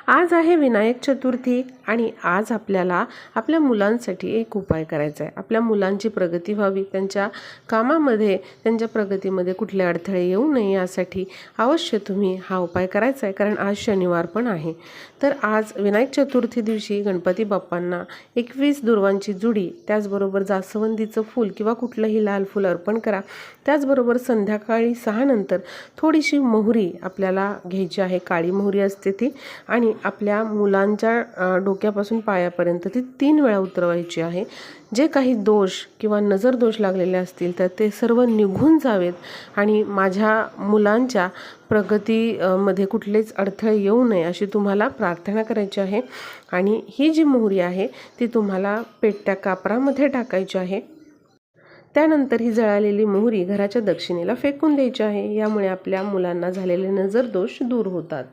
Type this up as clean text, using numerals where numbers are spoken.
आज आहे विनायक चतुर्थी आणि आज आपल्याला आपल्या मुलांसाठी एक उपाय करायचा आहे। आपल्या मुलांची प्रगती व्हावी, त्यांच्या कामामध्ये, त्यांच्या प्रगतीमध्ये कुठले अडथळे येऊ नये यासाठी अवश्य तुम्ही हा उपाय करायचा आहे, कारण आज शनिवार पण आहे। तर आज विनायक चतुर्थी दिवशी गणपती बाप्पांना 21 दुर्वांची जुडी, त्याचबरोबर जास्वंदीचं फूल किंवा कुठलंही लाल फूल अर्पण करा। त्याचबरोबर संध्याकाळी 6 नंतर थोडीशी मोहरी आपल्याला घ्यायची आहे, काळी मोहरी असते ती, आणि आपल्या मुलांच्या डोक्यापासून पायापर्यंत ती 3 वेळा उतरवायची आहे। जे काही दोष किंवा नजर दोष लागलेले असतील तर ते सर्व निघून जावेत आणि माझ्या मुलांच्या प्रगतीमध्ये कुठलेच अडथळे येऊ नये अशी तुम्हाला प्रार्थना करायची आहे। आणि ही जी मोहरी आहे ती तुम्हाला पेटत्या कापरामध्ये टाकायची आहे। त्यानंतर ही जळालेली मोहरी घराच्या दक्षिणेला फेकून द्यायची आहे। यामुळे आपल्या मुलांना झालेले नजर दोष दूर होतात।